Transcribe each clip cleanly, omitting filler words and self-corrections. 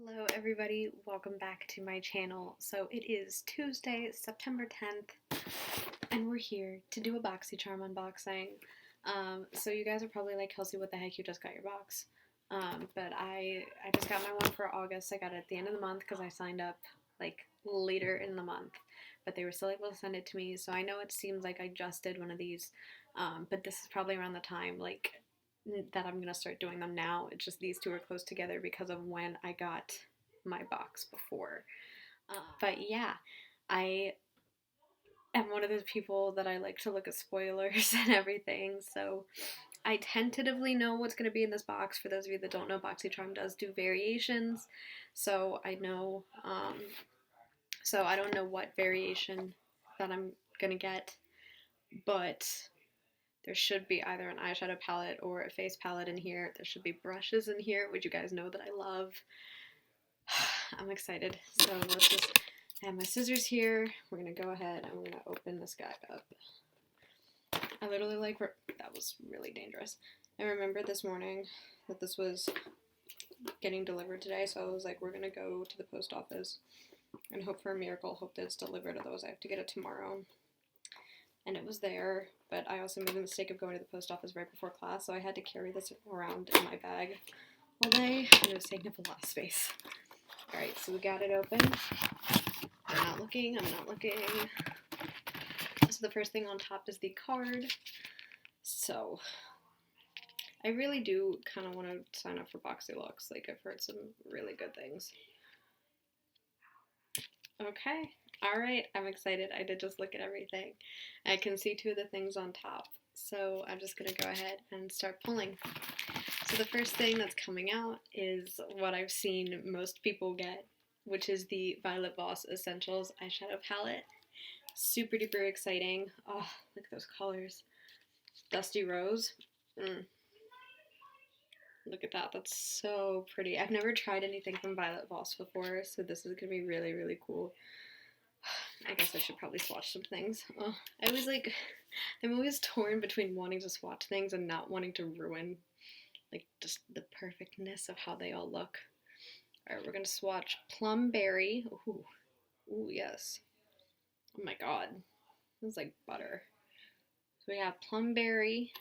Hello everybody, welcome back to my channel. So it is Tuesday, September 10th, and we're here to do a Boxycharm unboxing. So you guys are probably like, Kelsey, what the heck, you just got your box. But I just got my one for August. I got it at the end of the month because I signed up like later in the month, but they were still able to send it to me. So I know it seems like I just did one of these, but this is probably around the time like that I'm gonna start doing them now. It's just these two are close together because of when I got my box before. But yeah, I am one of those people that I like to look at spoilers and everything, so I tentatively know what's going to be in this box. For those of you that don't know, Boxycharm does do variations, so I know, so I don't know what variation that I'm going to get, but there should be either an eyeshadow palette or a face palette in here. There should be brushes in here, which you guys know that I love. I'm excited. So let's just, I have my scissors here. We're going to go ahead and we're going to open this guy up. I literally that was really dangerous. I remembered this morning that this was getting delivered today, so I was like, we're going to go to the post office and hope for a miracle, hope that it's delivered, otherwise I have to get it tomorrow. And it was there, but I also made the mistake of going to the post office right before class, so I had to carry this around in my bag all day, and it was taking up a lot of space. Alright, so we got it open. I'm not looking. So the first thing on top is the card. So I really do kind of want to sign up for BoxyLux. Like, I've heard some really good things. Okay. Alright, I'm excited. I did just look at everything. I can see two of the things on top. So I'm just going to go ahead and start pulling. So the first thing that's coming out is what I've seen most people get, which is the Violet Voss Essentials eyeshadow palette. Super duper exciting. Oh, look at those colors. Dusty Rose. Look at that. That's so pretty. I've never tried anything from Violet Voss before, so this is going to be really, really cool. I guess I should probably swatch some things. Oh, I'm always torn between wanting to swatch things and not wanting to ruin, like, just the perfectness of how they all look. Alright, we're going to swatch Plum Berry. Ooh, yes. Oh my god. This is like butter. So we have Plum Berry.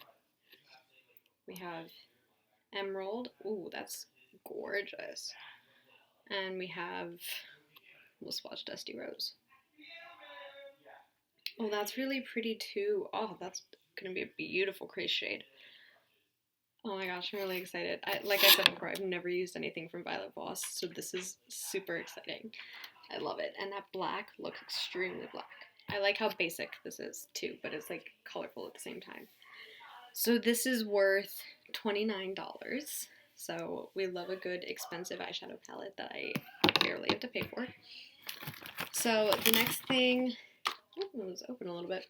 We have Emerald. Ooh, that's gorgeous. And we'll swatch Dusty Rose. Oh, that's really pretty too. Oh, that's going to be a beautiful crease shade. Oh my gosh, I'm really excited. Like I said before, I've never used anything from Violet Voss, so this is super exciting. I love it. And that black looks extremely black. I like how basic this is too, but it's like colorful at the same time. So this is worth $29. So we love a good expensive eyeshadow palette that I barely have to pay for. So the next thing, let's open a little bit,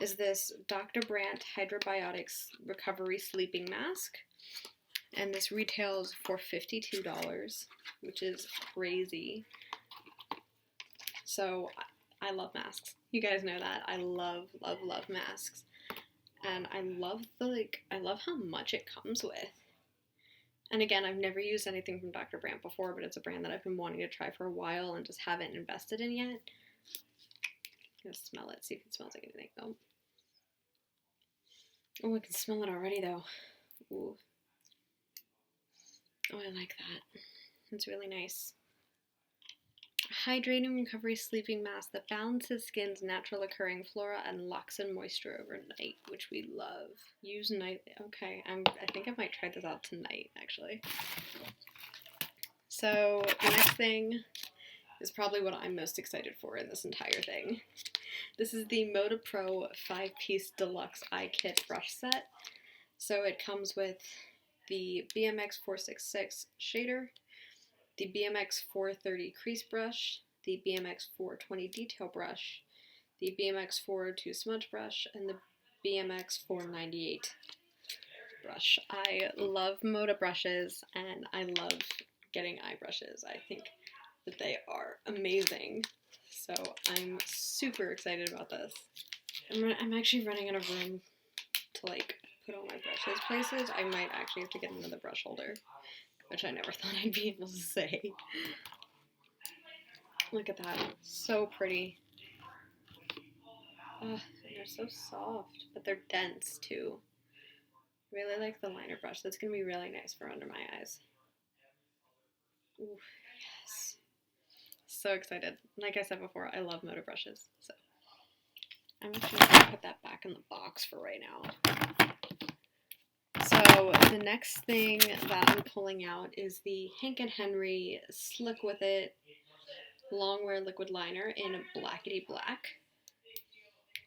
is this Dr. Brandt Hydrobiotics Recovery Sleeping Mask. And this retails for $52, which is crazy. So I love masks. You guys know that. I love, love, love masks. And I love how much it comes with. And again, I've never used anything from Dr. Brandt before, but it's a brand that I've been wanting to try for a while and just haven't invested in yet. I'm gonna smell it, see if it smells like anything. Oh, I can smell it already though. Ooh. Oh, I like that. It's really nice. Hydrating Recovery Sleeping Mask that balances skin's natural occurring flora and locks in moisture overnight, which we love. Use nightly. Okay, I think I might try this out tonight, actually. So the next thing is probably what I'm most excited for in this entire thing. This is the Moda Pro 5-piece Deluxe Eye Kit Brush Set. So it comes with the BMX 466 shader, the BMX 430 crease brush, the BMX 420 detail brush, the BMX 402 smudge brush, and the BMX 498 brush. I love Moda brushes, and I love getting eye brushes. I think that they are amazing. So I'm super excited about this. I'm actually running out of room to like put all my brushes places. I might actually have to get another brush holder. which I never thought I'd be able to say. Look at that. So pretty. Oh, and they're so soft, but they're dense too. Really like the liner brush. That's going to be really nice for under my eyes. Ooh, yes. So excited. Like I said before, I love motor brushes. So I'm actually going to put that back in the box for right now. So the next thing that I'm pulling out is the Hank & Henry Slick With It Longwear Liquid Liner in Blackety Black.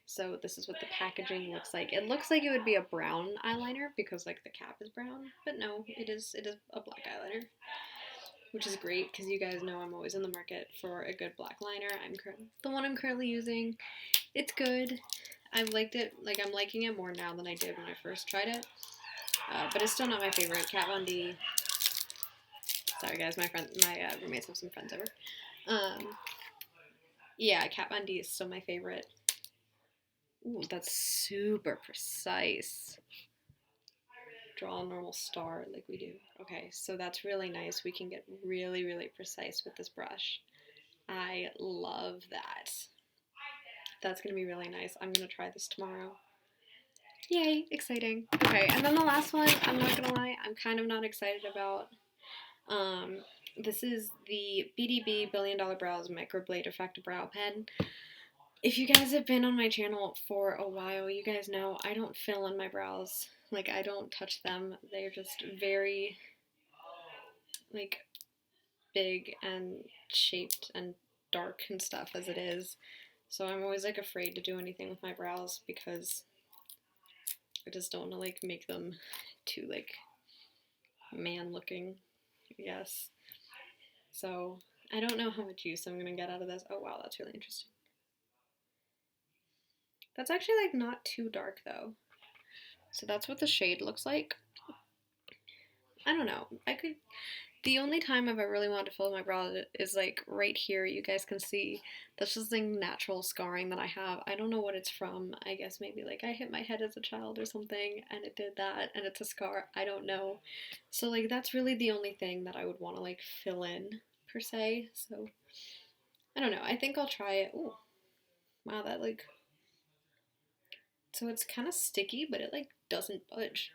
So this is what the packaging looks like. It looks like it would be a brown eyeliner because like the cap is brown, but no, it is a black eyeliner, which is great because you guys know I'm always in the market for a good black liner. The one I'm currently using, it's good. I've liked it. Like I'm liking it more now than I did when I first tried it, but it's still not my favorite. Kat Von D. Sorry guys, my roommates have some friends over. Yeah, Kat Von D is still my favorite. Ooh, that's super precise. Draw a normal star like we do. Okay, so that's really nice. We can get really, really precise with this brush. I love that. That's going to be really nice. I'm going to try this tomorrow. Yay, exciting. Okay, and then the last one, I'm not going to lie, I'm kind of not excited about. This is the BDB Billion Dollar Brows Microblade Effect Brow Pen. If you guys have been on my channel for a while, you guys know I don't fill in my brows. Like, I don't touch them. They're just very, like, big and shaped and dark and stuff as it is. So I'm always, like, afraid to do anything with my brows because I just don't want to, like, make them too, like, man-looking, I guess. So I don't know how much use I'm going to get out of this. Oh, wow, that's really interesting. That's actually, like, not too dark, though. So that's what the shade looks like. I don't know. The only time I've ever really wanted to fill my brow is, like, right here. You guys can see that's just, like, natural scarring that I have. I don't know what it's from. I guess maybe, like, I hit my head as a child or something, and it did that, and it's a scar. I don't know. So, like, that's really the only thing that I would want to, like, fill in, per se. So, I don't know. I think I'll try it. Ooh. Wow, that, like... So it's kind of sticky, but it, like, doesn't budge.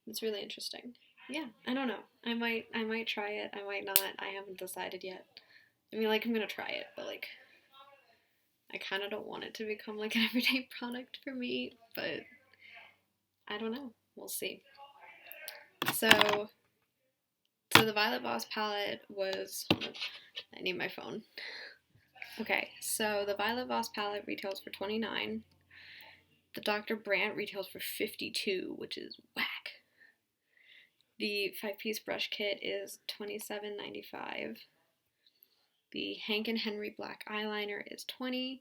It's really interesting. Yeah, I don't know. I might try it. I might not. I haven't decided yet. I mean, like, I'm gonna try it, but, like, I kind of don't want it to become, like, an everyday product for me, but I don't know. We'll see. So the Violet Voss palette was... I need my phone. Okay, so the Violet Voss palette retails for $29. The Dr. Brandt retails for $52, which is whack. The 5-piece brush kit is $27.95. The Hank & Henry black eyeliner is $20.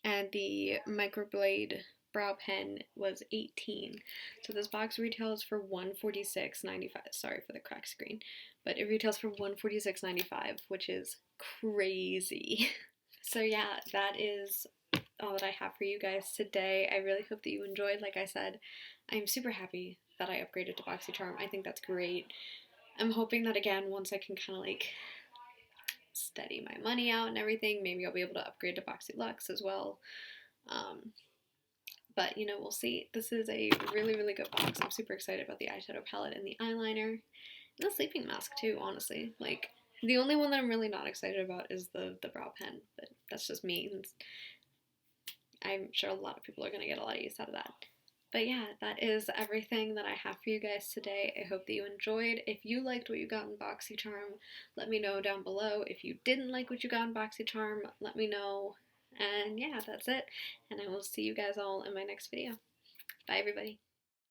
Wow. And the microblade brow pen was $18. So this box retails for $146.95. Sorry for the crack screen, but it retails for $146.95, which is crazy. So yeah, that is all that I have for you guys today. I really hope that you enjoyed. Like I said, I'm super happy that I upgraded to Boxycharm. I think that's great. I'm hoping that, again, once I can kind of, like, steady my money out and everything, maybe I'll be able to upgrade to BoxyLuxe as well. But, you know, we'll see. This is a really, really good box. I'm super excited about the eyeshadow palette and the eyeliner. And the sleeping mask, too, honestly. Like, the only one that I'm really not excited about is the brow pen, but that's just me. I'm sure a lot of people are going to get a lot of use out of that. But yeah, that is everything that I have for you guys today. I hope that you enjoyed. If you liked what you got in Boxycharm, let me know down below. If you didn't like what you got in Boxycharm, let me know. And yeah, that's it. And I will see you guys all in my next video. Bye, everybody.